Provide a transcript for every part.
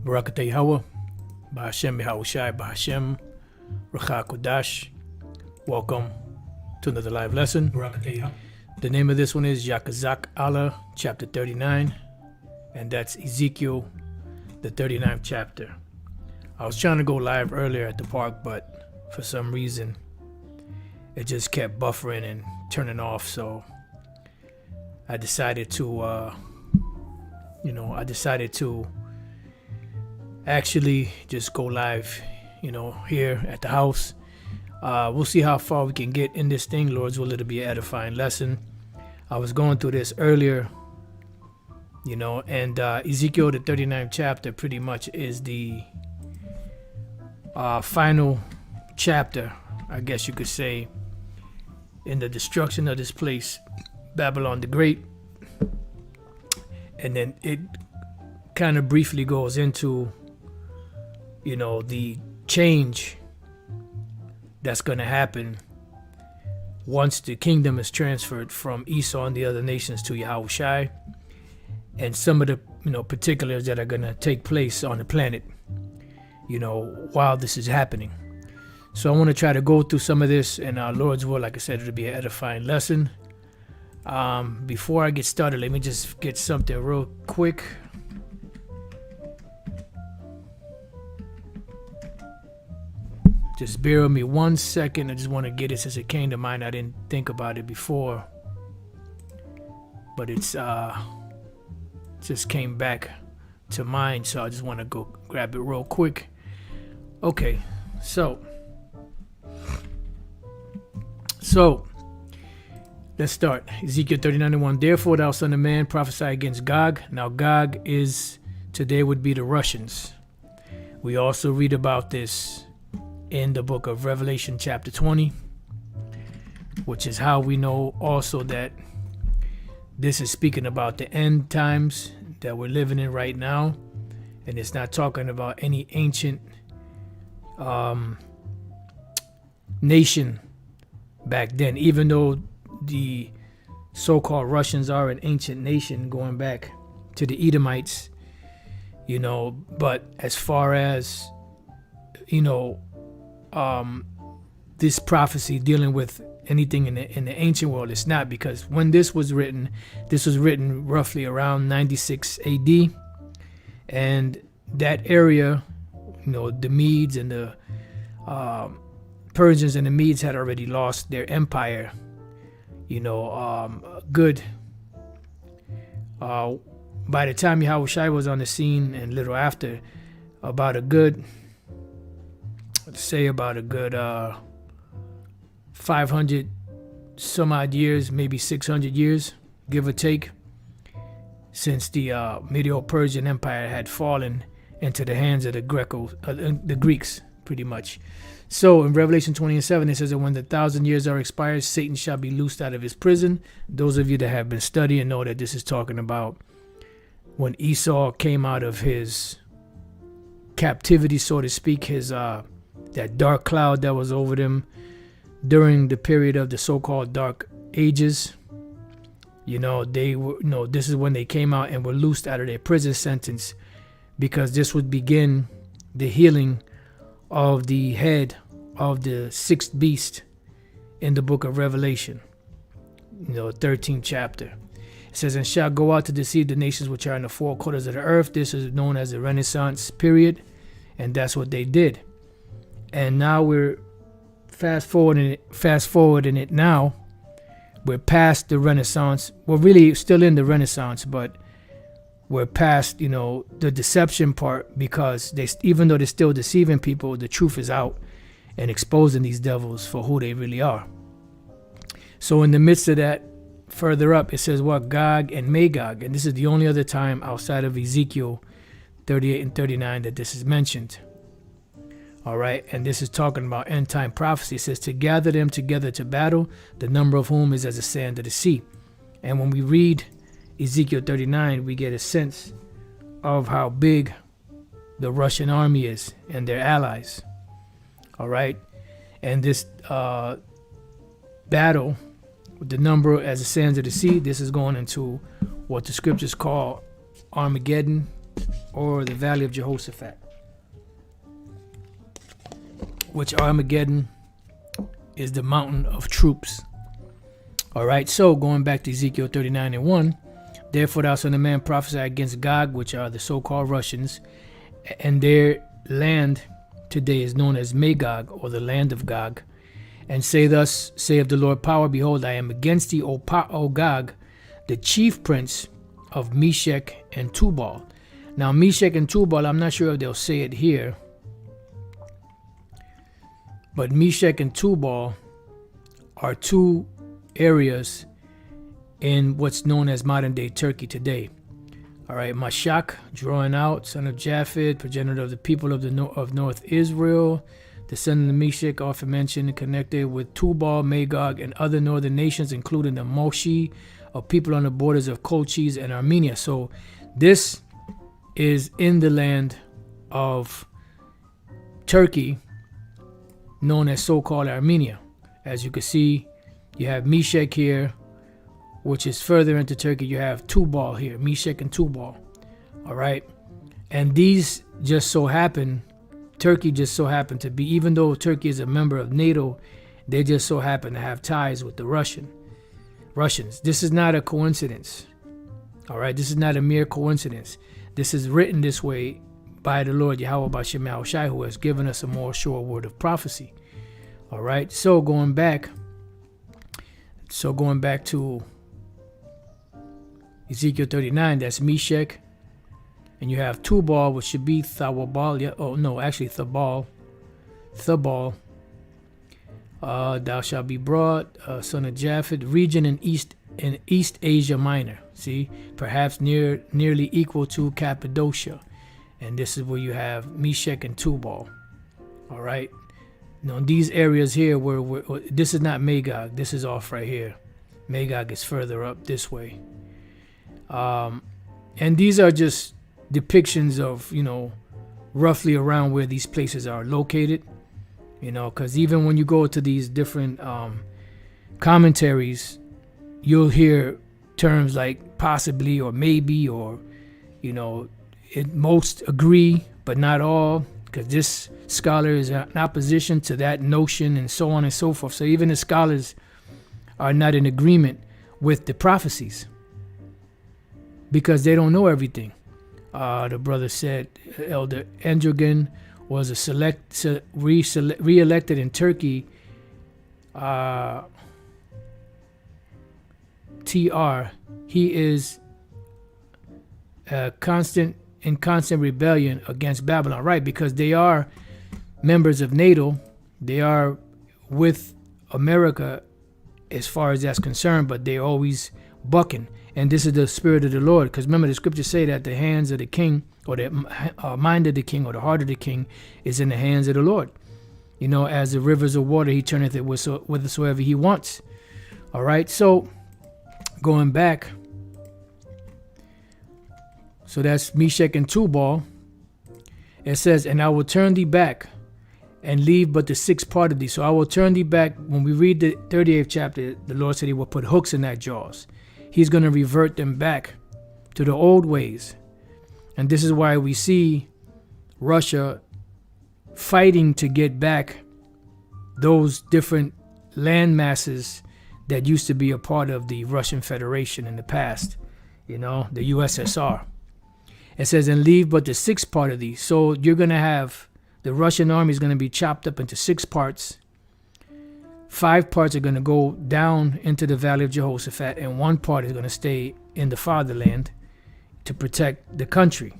Barak Yahawah, Bahashem Yahawashi, Bahashem Rawchaa Qadash. Welcome to another live lesson. The name of this one is Yachaazaqahla Chapter 39, and that's Ezekiel, the 39th chapter. I was trying to go live earlier at the park, but for some reason it just kept buffering and turning off, so I decided to actually just go live, here at the house. We'll see how far we can get in this thing. Lord's will, it'll be an edifying lesson. I was going through this earlier, and Ezekiel, the 39th chapter, pretty much is the final chapter, I guess you could say, in the destruction of this place, Babylon the Great. And then it kind of briefly goes into, the change that's going to happen once the kingdom is transferred from Esau and the other nations to Yahawashi, and some of the particulars that are going to take place on the planet while this is happening. So I want to try to go through some of this, and Lord's will, like I said, it'll be an edifying lesson. Before I get started, let me just get something real quick. Just bear with me 1 second. I just want to get it since it came to mind. I didn't think about it before, but it's just came back to mind, so I just want to go grab it real quick. Okay, so let's start. Ezekiel 39:1. Therefore, thou son of man, prophesy against Gog. Now, Gog today would be the Russians. We also read about this in the book of Revelation chapter 20, which is how we know also that this is speaking about the end times that we're living in right now, and it's not talking about any ancient nation back then, even though the so-called Russians are an ancient nation going back to the Edomites, but as far as this prophecy dealing with anything in the ancient world, it's not, because when this was written roughly around 96 AD, and that area, the Medes and the Persians and the Medes had already lost their empire, good. By the time Yahawashi was on the scene, and little after, about a good 500 some odd years, maybe 600 years, give or take, since the Medo-Persian Empire had fallen into the hands of the Greeks, pretty much. So in Revelation 20:7, it says that when the 1,000 years are expired, Satan shall be loosed out of his prison. Those of you that have been studying know that this is talking about when Esau came out of his captivity, so to speak, his that dark cloud that was over them during the period of the so-called Dark Ages. They were, this is when they came out and were loosed out of their prison sentence, because this would begin the healing of the head of the sixth beast in the book of Revelation, 13th chapter. It says, and shall go out to deceive the nations which are in the four quarters of the earth. This is known as the Renaissance period, and that's what they did. And now we're fast forwarding it now. We're past the Renaissance. We're really still in the Renaissance, but we're past, the deception part, because even though they're still deceiving people, the truth is out and exposing these devils for who they really are. So in the midst of that, further up, it says Gog and Magog, and this is the only other time outside of Ezekiel 38 and 39 that this is mentioned. All right, and this is talking about end time prophecy. It says to gather them together to battle, the number of whom is as the sand of the sea. And when we read Ezekiel 39, we get a sense of how big the Russian army is and their allies. All right, and this battle with the number as the sands of the sea, this is going into what the scriptures call Armageddon, or the Valley of Jehoshaphat, which Armageddon is the mountain of troops. All right, so going back to Ezekiel 39:1, therefore thou son of man prophesy against Gog, which are the so-called Russians, and their land today is known as Magog, or the land of Gog, and say thus saith the Lord power, behold, I am against thee, O Gog, the chief prince of Meshech and Tubal. Now Meshech and Tubal, I'm not sure if they'll say it here, but Meshech and Tubal are two areas in what's known as modern day Turkey today. All right, Mashak, drawing out, son of Japheth, progenitor of the people of North Israel, descendant of Meshech, often mentioned and connected with Tubal, Magog, and other northern nations, including the Moshi, of people on the borders of Colchis and Armenia. So this is in the land of Turkey, known as so-called Armenia. As you can see, you have Meshech here, which is further into Turkey. You have Tubal here, Meshech and Tubal. All right. And these just so happen, Turkey just so happened to be, even though Turkey is a member of NATO, they just so happen to have ties with the Russians. This is not a coincidence. All right. This is not a mere coincidence. This is written this way by the Lord Yahawah, who has given us a more sure word of prophecy. All right. So going back to Ezekiel 39, that's Meshech, and you have Tubal, which should be Thawabal. Thabal. Thou shalt be brought, son of Japheth, region in East Asia Minor. See, perhaps nearly equal to Cappadocia, and this is where you have Meshech and Tubal. All right. Now these areas here, where this is not Magog. This is off right here. Magog is further up this way. And these are just depictions of, roughly around where these places are located, because even when you go to these different commentaries, you'll hear terms like possibly or maybe, or, most agree, but not all, because this scholar is in opposition to that notion and so on and so forth. So even the scholars are not in agreement with the prophecies, because they don't know everything. The brother said Elder Androgen was re-elected in Turkey. TR, he is in constant rebellion against Babylon, right? Because they are members of NATO. They are with America as far as that's concerned, but they're always bucking. And this is the spirit of the Lord, because remember the scriptures say that the hands of the king, or the mind of the king, or the heart of the king is in the hands of the Lord. As the rivers of water, he turneth it whithersoever he wants. All right, so going back, so that's Meshech and Tubal. It says, and I will turn thee back and leave but the sixth part of thee. So I will turn thee back. When we read the 38th chapter, the Lord said he will put hooks in that jaws. He's going to revert them back to the old ways. And this is why we see Russia fighting to get back those different land masses that used to be a part of the Russian Federation in the past, the USSR. It says, and leave but the sixth part of thee. So you're going to have the Russian army is going to be chopped up into 6 parts. 5 parts are going to go down into the Valley of Jehoshaphat, and 1 part is going to stay in the fatherland to protect the country,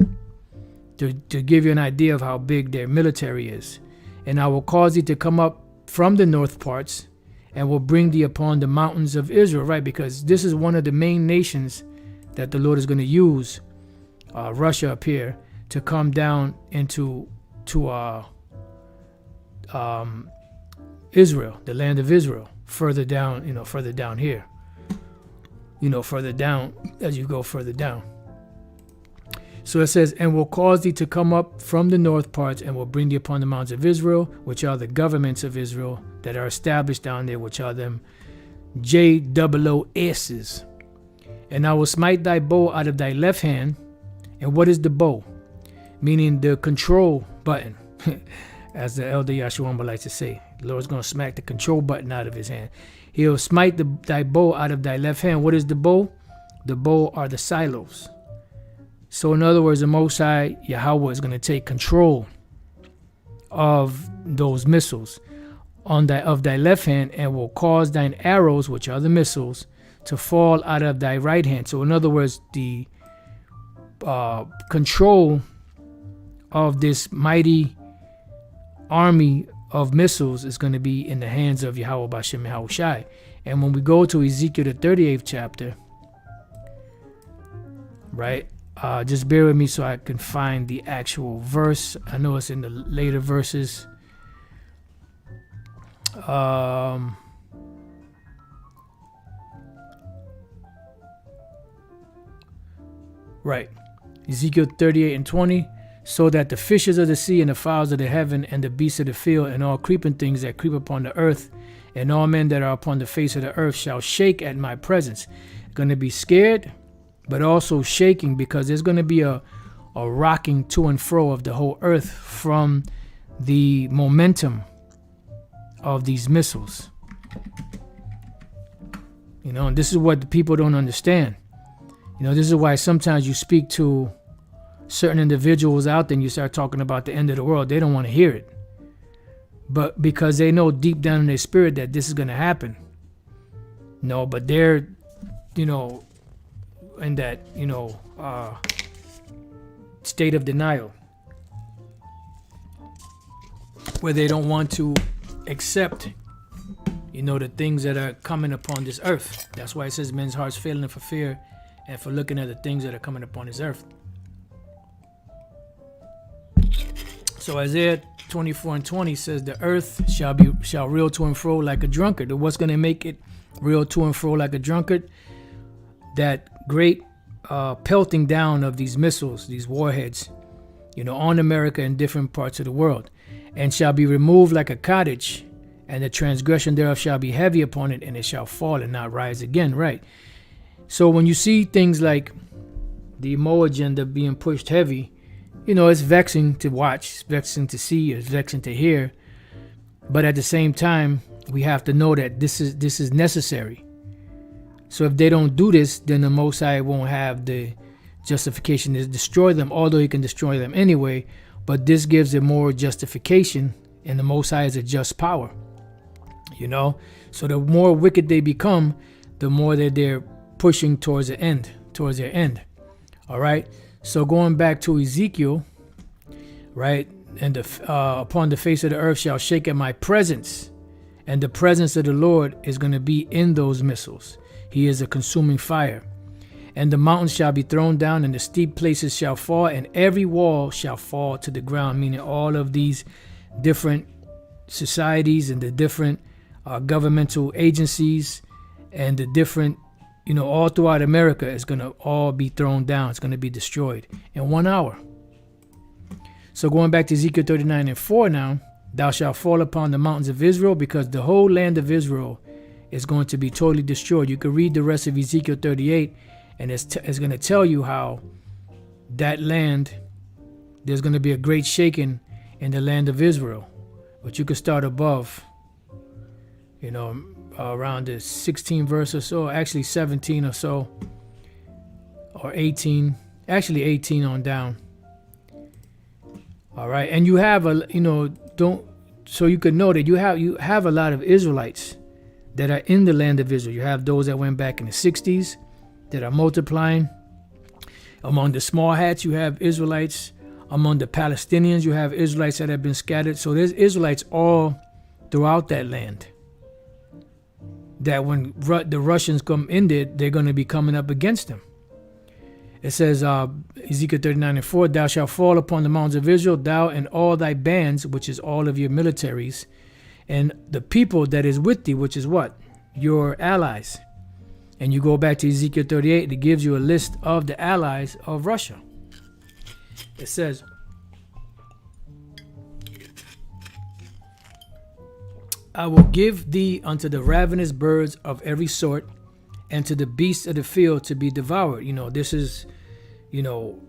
to give you an idea of how big their military is. And I will cause thee to come up from the north parts, and will bring thee upon the mountains of Israel, right? Because this is one of the main nations that the Lord is going to use, Russia up here, to come down into Israel, the land of Israel, further down, further down here, further down as you go further down. So it says, and will cause thee to come up from the north parts, and will bring thee upon the mountains of Israel, which are the governments of Israel that are established down there, which are them JAASs. And I will smite thy bow out of thy left hand, And what is the bow? Meaning the control button. As the elder Yahshua likes to say, the Lord's going to smack the control button out of his hand. He'll smite thy bow out of thy left hand. What is the bow? The bow are the silos. So in other words, the Most High Yahawah is going to take control of those missiles of thy left hand, and will cause thine arrows, which are the missiles, to fall out of thy right hand. So in other words, the control of this mighty army of missiles is going to be in the hands of Yahawah Bashem Yahawashi. And when we go to Ezekiel the 38th chapter, right, just bear with me so I can find the actual verse. I know it's in the later verses. Right, Ezekiel 38:20. So that the fishes of the sea and the fowls of the heaven and the beasts of the field and all creeping things that creep upon the earth and all men that are upon the face of the earth shall shake at my presence. Going to be scared, but also shaking, because there's going to be a rocking to and fro of the whole earth from the momentum of these missiles. You know, and this is what the people don't understand. You know, this is why sometimes you speak to certain individuals out there and you start talking about the end of the world. They don't want to hear it. But because they know deep down in their spirit that this is going to happen. No, but they're, you know, in that, you know, state of denial, where they don't want to accept, you know, the things that are coming upon this earth. That's why it says men's hearts failing for fear and for looking at the things that are coming upon this earth. So Isaiah 24:20 says the earth shall reel to and fro like a drunkard. And what's going to make it reel to and fro like a drunkard? That great pelting down of these missiles, these warheads, you know, on America and different parts of the world, and shall be removed like a cottage, and the transgression thereof shall be heavy upon it, and it shall fall and not rise again. Right. So when you see things like the Mo agenda being pushed heavy, you know, it's vexing to watch, it's vexing to see, it's vexing to hear. But at the same time, we have to know that this is necessary. So if they don't do this, then the Most High won't have the justification to destroy them, although he can destroy them anyway. But this gives it more justification, and the Most High is a just power. You know, so the more wicked they become, the more that they're pushing towards their end. All right. So going back to Ezekiel, right, and upon the face of the earth shall shake at my presence, and the presence of the Lord is going to be in those missiles. He is a consuming fire. And the mountains shall be thrown down, and the steep places shall fall, and every wall shall fall to the ground, meaning all of these different societies and the different governmental agencies and the different, you know, all throughout America is going to all be thrown down. It's going to be destroyed in 1 hour. So going back to Ezekiel 39:4 now, thou shalt fall upon the mountains of Israel, because the whole land of Israel is going to be totally destroyed. You can read the rest of Ezekiel 38, and it's going to tell you how that land, there's going to be a great shaking in the land of Israel. But you could start above, you know, around the 16th verse or so, actually 17 or so, or 18, actually 18 on down. All right, and you have so you can know that you have a lot of Israelites that are in the land of Israel. You have those that went back in the 60s that are multiplying. Among the small hats, you have Israelites. Among the Palestinians, you have Israelites that have been scattered. So there's Israelites all throughout that land, that when the Russians come in there, they're going to be coming up against them. It says, Ezekiel 39:4, thou shalt fall upon the mountains of Israel, thou and all thy bands, which is all of your militaries, and the people that is with thee, which is what? Your allies. And you go back to Ezekiel 38, it gives you a list of the allies of Russia. It says, I will give thee unto the ravenous birds of every sort, and to the beasts of the field to be devoured. You know, this is, you know,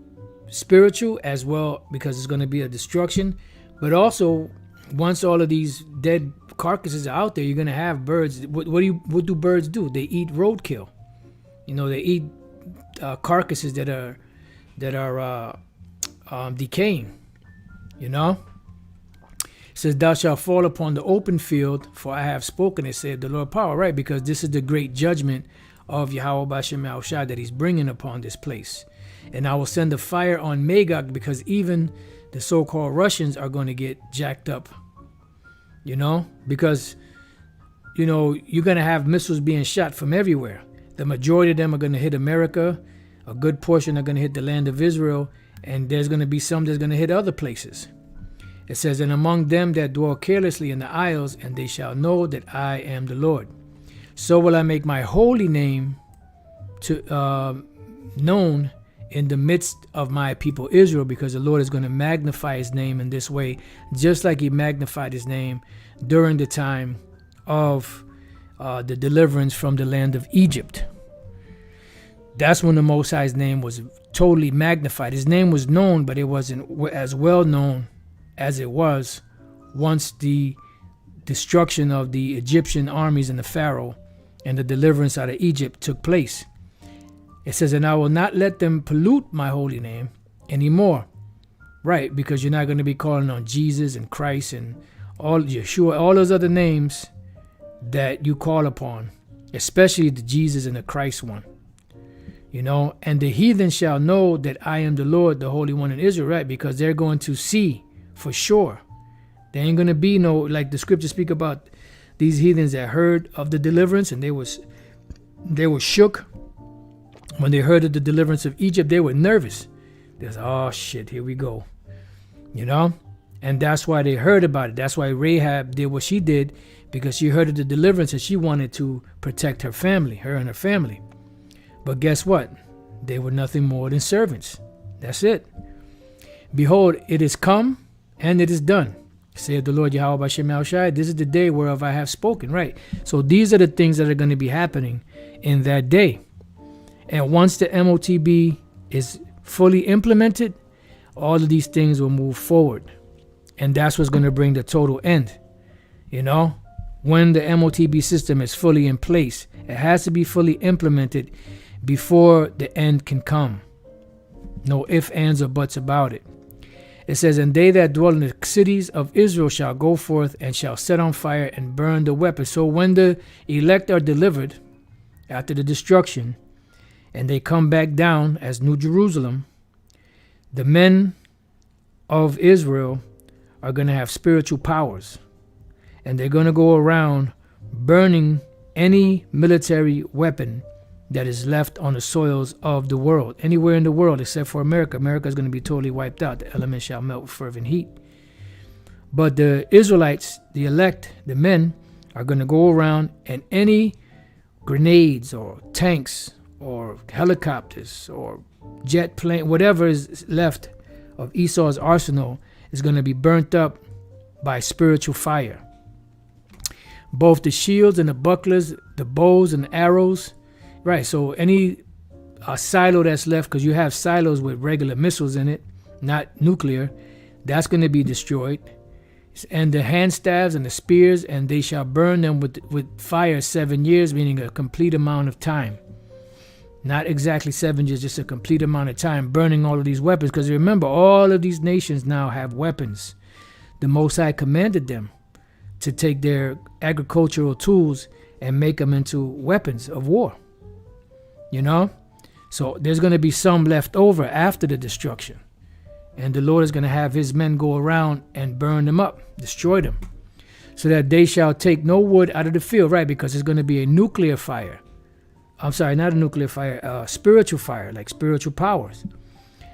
spiritual as well, because it's going to be a destruction. But also, once all of these dead carcasses are out there, you're going to have birds. What do birds do? They eat roadkill. They eat carcasses that are decaying. It says, thou shalt fall upon the open field, for I have spoken it, saith the Lord power. Right, because this is the great judgment of Yahawah that he's bringing upon this place. And I will send a fire on Magog, because even the so-called Russians are going to get jacked up. Because you're going to have missiles being shot from everywhere. The majority of them are going to hit America. A good portion are going to hit the land of Israel. And there's going to be some that's going to hit other places. It says, and among them that dwell carelessly in the isles, and they shall know that I am the Lord. So will I make my holy name known in the midst of my people Israel, because the Lord is going to magnify his name in this way, just like he magnified his name during the time of the deliverance from the land of Egypt. That's when the Most High's name was totally magnified. His name was known, but it wasn't as well known as it was once the destruction of the Egyptian armies and the Pharaoh and the deliverance out of Egypt took place. It says, and I will not let them pollute my holy name anymore. Right, because you're not going to be calling on Jesus and Christ and all Yeshua, all those other names that you call upon, especially the Jesus and the Christ one. And the heathen shall know that I am the Lord, the Holy One in Israel, right? Because they're going to see for sure. There ain't going to be no, like the scriptures speak about these heathens that heard of the deliverance, and they were shook. When they heard of the deliverance of Egypt, they were nervous. They was, oh shit, here we go. And that's why they heard about it. That's why Rahab did what she did, because she heard of the deliverance and she wanted to protect her family, her and her family. But guess what? They were nothing more than servants. That's it. Behold, it is come and it is done, saith the Lord Yahawah. This is the day whereof I have spoken. Right. So these are the things that are going to be happening in that day. And once the MOTB is fully implemented, all of these things will move forward. And that's what's going to bring the total end. When the MOTB system is fully in place, it has to be fully implemented before the end can come. No ifs, ands, or buts about it. It says, and they that dwell in the cities of Israel shall go forth and shall set on fire and burn the weapons. So when the elect are delivered after the destruction, and they come back down as New Jerusalem, the men of Israel are going to have spiritual powers. And they're going to go around burning any military weapon that is left on the soils of the world. Anywhere in the world except for America. America is going to be totally wiped out. The elements shall melt with fervent heat. But the Israelites, the elect, the men, are going to go around, and any grenades or tanks or helicopters or jet plane, whatever is left of Esau's arsenal, is going to be burnt up by spiritual fire. Both the shields and the bucklers, the bows and the arrows, right? So any silo that's left, because you have silos with regular missiles in it, not nuclear, that's going to be destroyed. And the hand staves and the spears, and they shall burn them with fire 7 years, meaning a complete amount of time. Not exactly 7 years, just a complete amount of time, burning all of these weapons. Because remember, all of these nations now have weapons. The Most High commanded them to take their agricultural tools and make them into weapons of war. So there's going to be some left over after the destruction. And the Lord is going to have his men go around and burn them up, destroy them, so that they shall take no wood out of the field, right? Because it's going to be a nuclear fire. I'm sorry, not a nuclear fire, spiritual fire, like spiritual powers.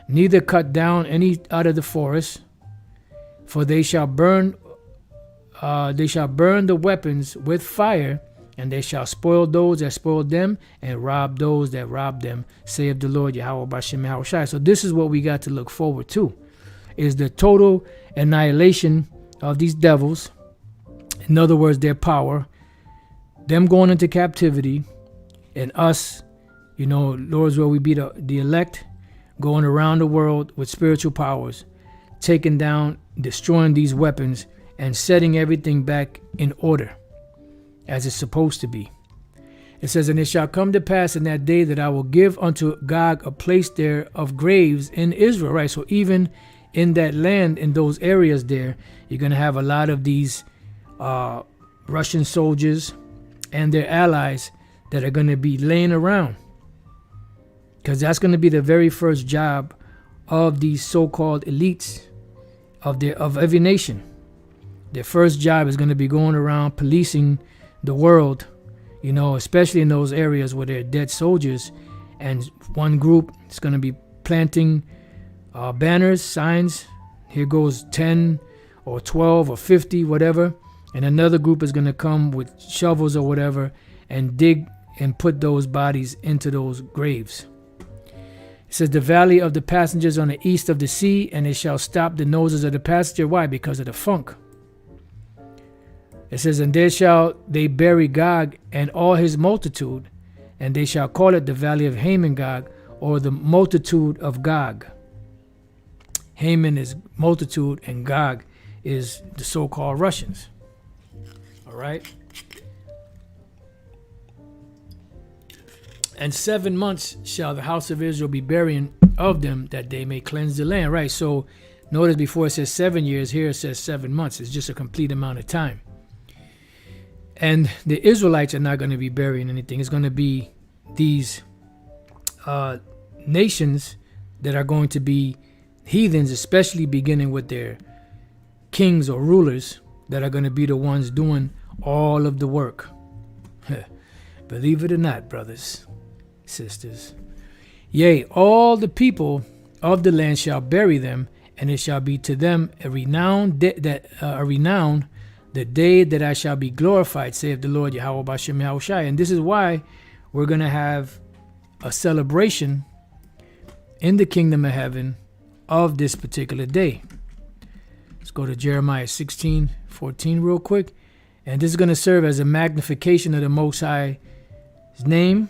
Neither cut down any out of the forest, for they shall burn the weapons with fire, and they shall spoil those that spoiled them, and rob those that robbed them, saith the Lord Yahawah. So this is what we got to look forward to, is the total annihilation of these devils. In other words, their power, them going into captivity, and us, Lord's will we be the elect, going around the world with spiritual powers, taking down, destroying these weapons, and setting everything back in order as it's supposed to be. It says, and it shall come to pass in that day that I will give unto Gog a place there of graves in Israel. Right, so even in that land, in those areas there, you're going to have a lot of these Russian soldiers and their allies that are going to be laying around, because that's going to be the very first job of these so-called elites of every nation. Their first job is going to be going around policing the world, you know, especially in those areas where there are dead soldiers. And one group is going to be planting banners, signs. Here goes 10 or 12 or 50, whatever. And another group is going to come with shovels or whatever and dig and put those bodies into those graves. It says, the valley of the passengers on the east of the sea, and it shall stop the noses of the passenger. Why? Because of the funk. It says, and there shall they bury Gog and all his multitude, and they shall call it the valley of Haman Gog, or the multitude of Gog. Haman is multitude, and Gog is the so-called Russians. All right. And 7 months shall the house of Israel be burying of them, that they may cleanse the land. Right. So notice before it says 7 years, here it says 7 months. It's just a complete amount of time. And the Israelites are not going to be burying anything. It's going to be these nations that are going to be heathens, especially beginning with their kings or rulers, that are going to be the ones doing all of the work. Believe it or not, brothers, sisters. Yea, all the people of the land shall bury them, and it shall be to them a renown, the day that I shall be glorified, saith the Lord Yahawah Bashem Yahawashi. And this is why we're going to have a celebration in the kingdom of heaven of this particular day. Let's go to Jeremiah 16:14 real quick. And this is going to serve as a magnification of the Most High's name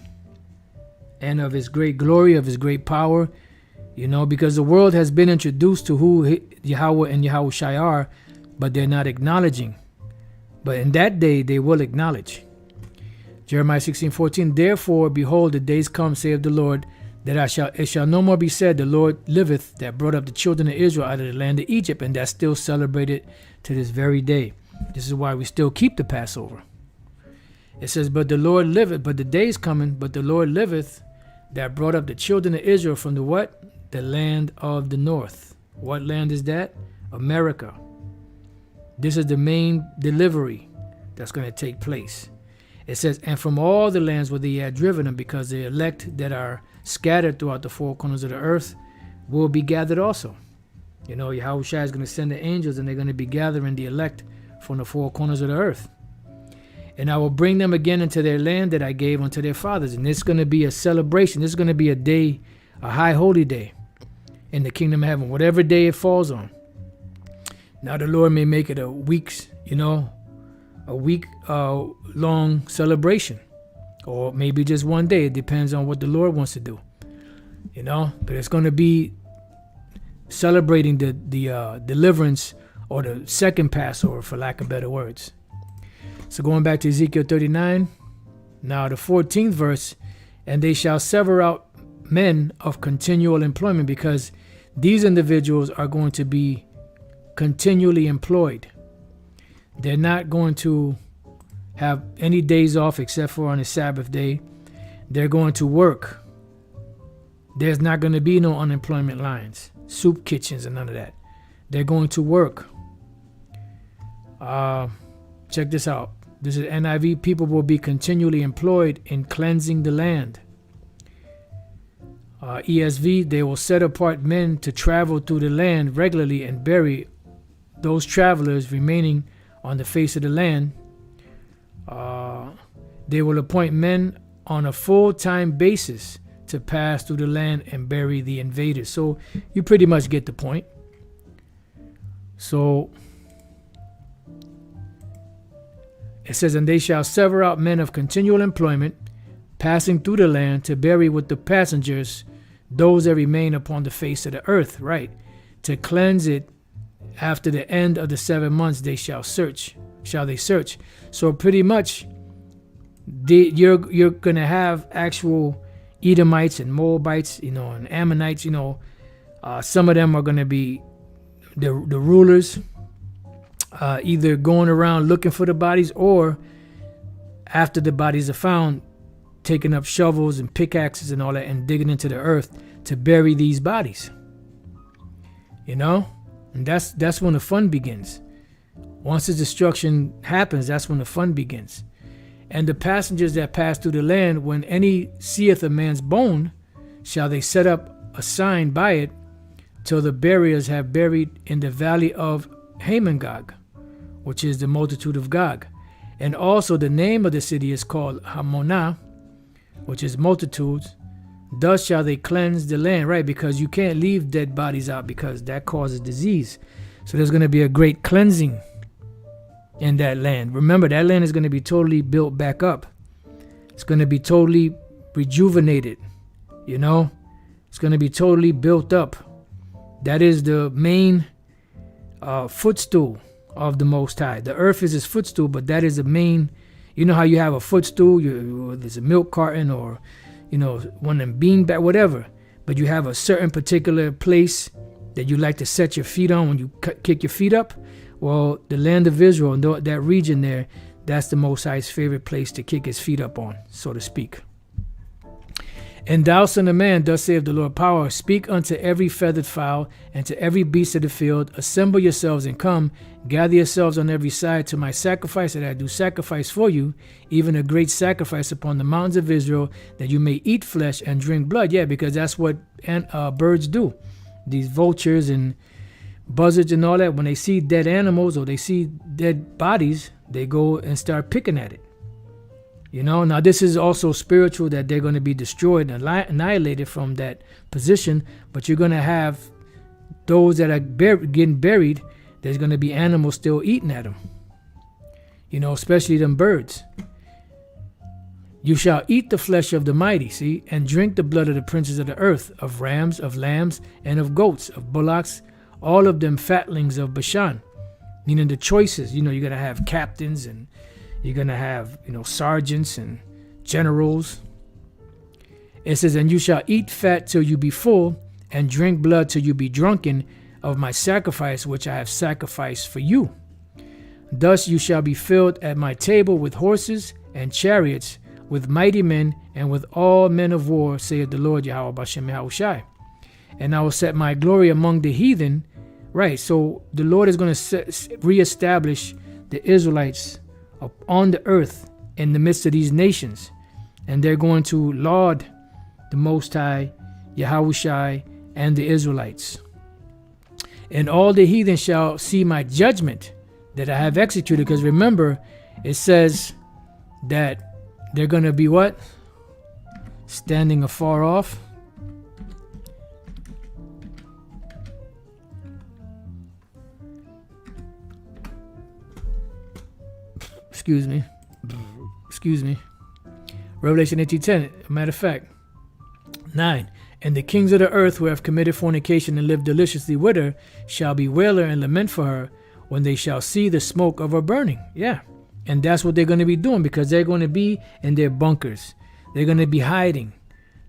and of his great glory, of his great power. You know, because the world has been introduced to who Yahawah and Yahawashi are, but they're not acknowledging. But in that day, they will acknowledge. Jeremiah 16:14, therefore, behold, the days come, saith the Lord, that it shall no more be said, the Lord liveth, that brought up the children of Israel out of the land of Egypt. And that's still celebrated to this very day. This is why we still keep the Passover. It says, but the Lord liveth, but the day is coming, but the Lord liveth, that brought up the children of Israel from the what? The land of the north. What land is that? America. This is the main delivery that's going to take place. It says, and from all the lands where they had driven them, because the elect that are scattered throughout the four corners of the earth will be gathered also. You know, Yahawashi is going to send the angels, and they're going to be gathering the elect from the four corners of the earth. And I will bring them again into their land that I gave unto their fathers. And it's going to be a celebration. This is going to be a day, a high holy day in the kingdom of heaven, whatever day it falls on. Now the Lord may make it a week long celebration, or maybe just one day. It depends on what the Lord wants to do, you know. But it's going to be celebrating the deliverance, or the second Passover, for lack of better words. So going back to Ezekiel 39, now the 14th verse, and they shall sever out men of continual employment, because these individuals are going to be continually employed. They're not going to have any days off except for on the Sabbath day. They're going to work. There's not going to be no unemployment lines, soup kitchens, and none of that. They're going to work. Check this out. This is NIV. People will be continually employed in cleansing the land. ESV, they will set apart men to travel through the land regularly and bury those travelers remaining on the face of the land. They will appoint men on a full-time basis to pass through the land and bury the invaders. So you pretty much get the point. So it says, and they shall sever out men of continual employment, passing through the land to bury with the passengers those that remain upon the face of the earth, right? To cleanse it after the end of the 7 months they shall they search. So pretty much you're going to have actual Edomites and Moabites, and Ammonites, some of them are going to be the rulers, either going around looking for the bodies, or after the bodies are found, taking up shovels and pickaxes and all that and digging into the earth to bury these bodies. And that's when the fun begins. Once the destruction happens, that's when the fun begins. And the passengers that pass through the land, when any seeth a man's bone, shall they set up a sign by it, till the buriers have buried in the valley of Hamon-Gog, which is the multitude of Gog. And also the name of the city is called Hamonah, which is multitudes. Thus shall they cleanse the land, right? Because you can't leave dead bodies out, because that causes disease. So there's going to be a great cleansing in that land. Remember, that land is going to be totally built back up. It's going to be totally rejuvenated. It's going to be totally built up. That is the main footstool of the Most High. The earth is his footstool, but that is the main. You know how you have a footstool, there's a milk carton, or one of them bean bag, whatever, but you have a certain particular place that you like to set your feet on when you kick your feet up. Well, the land of Israel and that region there, that's the Most High's favorite place to kick his feet up on, so to speak. And thou, son of man, thus saith the Lord power, speak unto every feathered fowl and to every beast of the field, assemble yourselves and come, gather yourselves on every side to my sacrifice that I do sacrifice for you, even a great sacrifice upon the mountains of Israel, that you may eat flesh and drink blood. Yeah, because that's what birds do. These vultures and buzzards and all that, when they see dead animals or they see dead bodies, they go and start picking at it. Now this is also spiritual, that they're going to be destroyed and annihilated from that position, but you're going to have those that are getting buried. There's going to be animals still eating at them, especially them birds. You shall eat the flesh of the mighty, and drink the blood of the princes of the earth, of rams, of lambs, and of goats, of bullocks, all of them fatlings of Bashan, meaning the choices. You're going to have captains, and you're going to have, sergeants and generals. It says, and you shall eat fat till you be full, and drink blood till you be drunken of my sacrifice, which I have sacrificed for you. Thus you shall be filled at my table with horses and chariots, with mighty men, and with all men of war, saith the Lord Yahawah Bashem Yahawashi. And I will set my glory among the heathen. Right, so the Lord is going to reestablish the Israelites on the earth in the midst of these nations, and they're going to laud the Most High, Yahawashi, and the Israelites. And all the heathen shall see my judgment that I have executed. Because remember, it says that they're going to be what? Standing afar off. Excuse me. Revelation 18:10. Matter of fact, 9. And the kings of the earth who have committed fornication and lived deliciously with her shall bewailer and lament for her when they shall see the smoke of her burning. Yeah. And that's what they're going to be doing, because they're going to be in their bunkers. They're going to be hiding.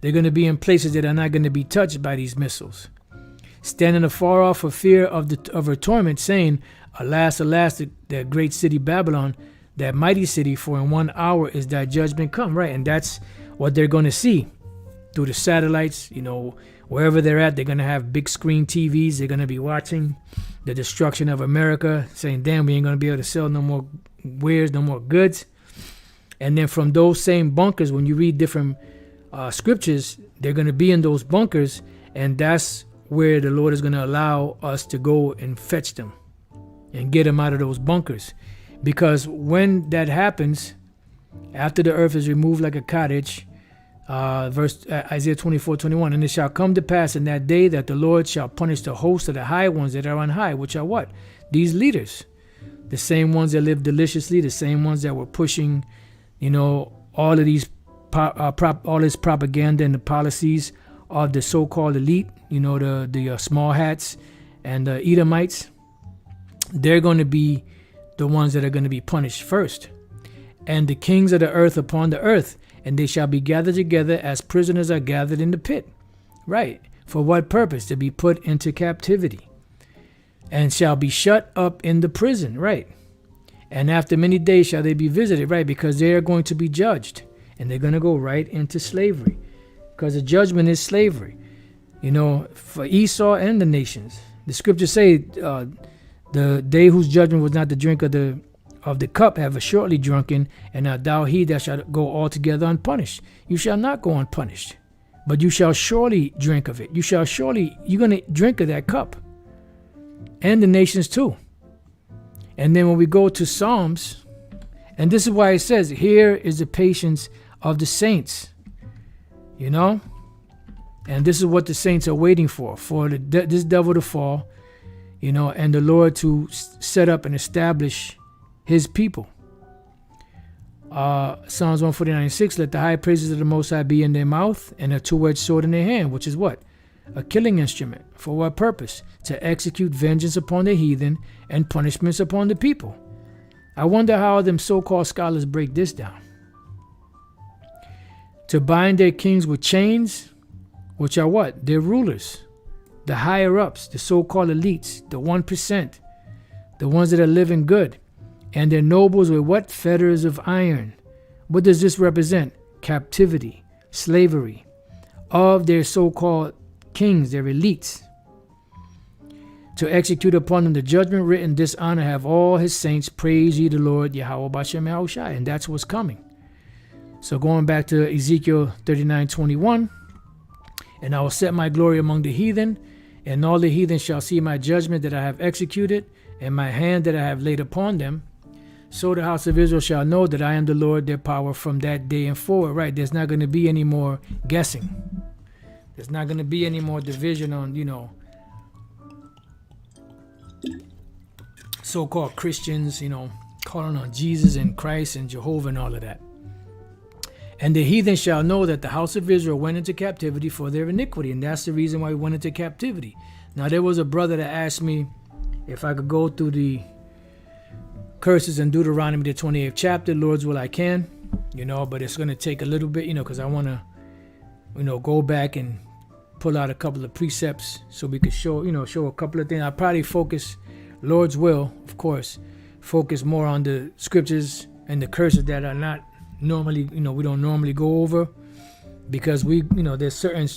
They're going to be in places that are not going to be touched by these missiles. Standing afar off for fear of her torment, saying, Alas, alas, the great city Babylon, that mighty city, for in 1 hour is thy judgment come. Right, and that's what they're going to see through the satellites. Wherever they're at, they're going to have big screen TVs. They're going to be watching the destruction of America, saying, damn, we ain't going to be able to sell no more wares, no more goods. And then from those same bunkers, when you read different scriptures, they're going to be in those bunkers, and that's where the Lord is going to allow us to go and fetch them and get them out of those bunkers. Because when that happens, after the earth is removed like a cottage, Isaiah 24:21, and it shall come to pass in that day that the Lord shall punish the host of the high ones that are on high, which are what? These leaders. The same ones that live deliciously, the same ones that were pushing, all of these, all this propaganda and the policies of the so-called elite, the small hats and the Edomites, they're going to be the ones that are going to be punished first. And the kings of the earth upon the earth, and they shall be gathered together as prisoners are gathered in the pit. Right. For what purpose? To be put into captivity. And shall be shut up in the prison. Right. And after many days shall they be visited. Right. Because they are going to be judged. And they're going to go right into slavery. Because the judgment is slavery. For Esau and the nations. The scriptures say, the day whose judgment was not the drink of the cup have assuredly drunken, and art thou he that shall go altogether unpunished. You shall not go unpunished, but you shall surely drink of it. You're going to drink of that cup. And the nations too. And then when we go to Psalms, and this is why it says, here is the patience of the saints. And this is what the saints are waiting for this devil to fall, and the Lord to set up and establish his people. Psalms 149:6, let the high praises of the Most High be in their mouth, and a two-edged sword in their hand, which is what? A killing instrument. For what purpose? To execute vengeance upon the heathen and punishments upon the people. I wonder how them so-called scholars break this down. To bind their kings with chains, which are what? Their rulers, the higher-ups, the so-called elites, the 1%, the ones that are living good. And their nobles with what? Fetters of iron. What does this represent? Captivity, slavery of their so-called kings, their elites. To execute upon them the judgment written, dishonor have all his saints. Praise ye the Lord, Yahawah Bashem Yahawashi. And that's what's coming. So going back to Ezekiel 39:21, and I will set my glory among the heathen, and all the heathen shall see my judgment that I have executed, and my hand that I have laid upon them. So the house of Israel shall know that I am the Lord their power from that day and forward. Right. There's not going to be any more guessing. There's not going to be any more division on, so-called Christians, calling on Jesus and Christ and Jehovah and all of that. And the heathen shall know that the house of Israel went into captivity for their iniquity. And that's the reason why we went into captivity. Now, there was a brother that asked me if I could go through the curses in Deuteronomy, the 28th chapter. Lord's will I can, but it's going to take a little bit, because I want to, go back and pull out a couple of precepts so we could show a couple of things. I'll probably focus, Lord's will, of course, focus more on the scriptures and the curses that are not normally, we don't normally go over, because there's certain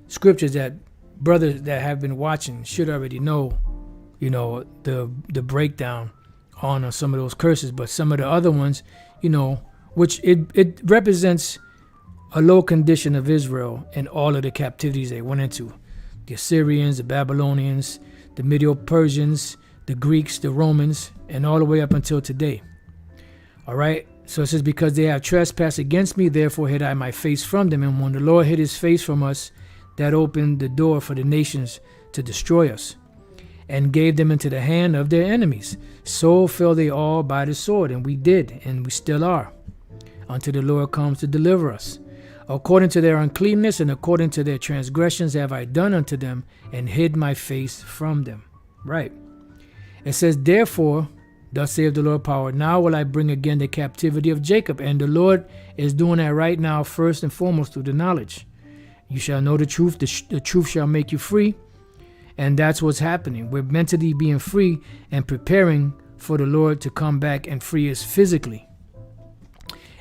scriptures that brothers that have been watching should already know, the breakdown on some of those curses. But some of the other ones, which it represents a low condition of Israel and all of the captivities they went into. The Assyrians, the Babylonians, the Medo-Persians, the Greeks, the Romans, and all the way up until today. All right. So it says, because they have trespassed against me, therefore hid I my face from them. And when the Lord hid his face from us, that opened the door for the nations to destroy us, and gave them into the hand of their enemies. So fell they all by the sword, and we did, and we still are, until the Lord comes to deliver us. According to their uncleanness and according to their transgressions have I done unto them, and hid my face from them. Right. It says, therefore, thus saith the Lord power, now will I bring again the captivity of Jacob. And the Lord is doing that right now, first and foremost, through the knowledge. You shall know the truth. The truth shall make you free. And that's what's happening. We're mentally being free and preparing for the Lord to come back and free us physically.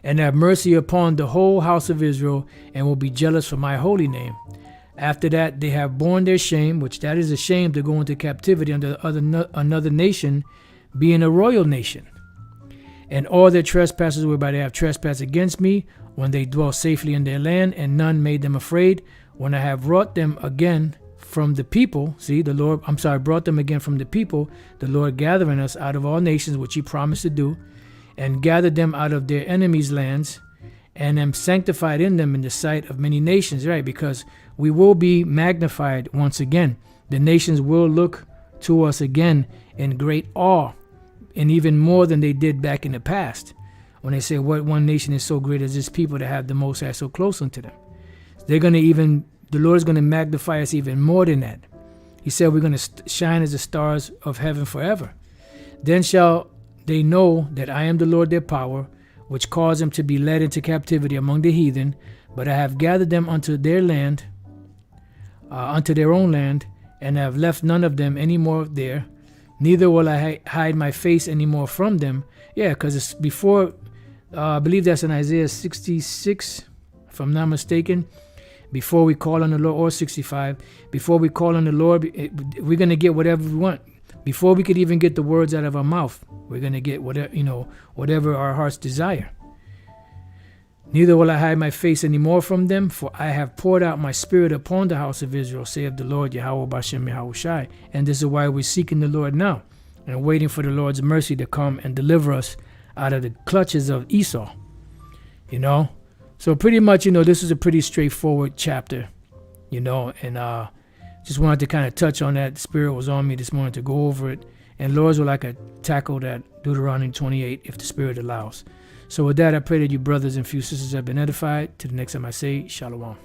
And have mercy upon the whole house of Israel, and will be jealous for my holy name. After that, they have borne their shame, which that is a shame to go into captivity under another nation, being a royal nation. And all their trespasses whereby they have trespassed against me, when they dwell safely in their land, and none made them afraid. When I have brought them again from the people, brought them again from the people, the Lord gathering us out of all nations, which he promised to do, and gathered them out of their enemies' lands, and am sanctified in them in the sight of many nations, right? Because we will be magnified once again. The nations will look to us again in great awe, and even more than they did back in the past. When they say, what one nation is so great as this people to have the Most High so close unto them? They're going to even the Lord is going to magnify us even more than that. He said we're going to shine as the stars of heaven forever. Then shall they know that I am the Lord their power, which caused them to be led into captivity among the heathen, but I have gathered them unto their land, unto their own land, and have left none of them any more there. Neither will I hide my face any more from them. Yeah, because it's before, I believe that's in Isaiah 66, if I'm not mistaken. Before we call on the Lord, or 65, before we call on the Lord, we're going to get whatever we want. Before we could even get the words out of our mouth, we're going to get whatever our hearts desire. Neither will I hide my face any more from them, for I have poured out my spirit upon the house of Israel, saith the Lord, Yahawah Bashem Yahawashi. And this is why we're seeking the Lord now and waiting for the Lord's mercy to come and deliver us out of the clutches of Esau. So pretty much, this is a pretty straightforward chapter, and just wanted to kind of touch on that. The Spirit was on me this morning to go over it. And Lord's will I could tackle that Deuteronomy 28 if the Spirit allows. So with that, I pray that you brothers and few sisters have been edified. To the next time I say, Shalom.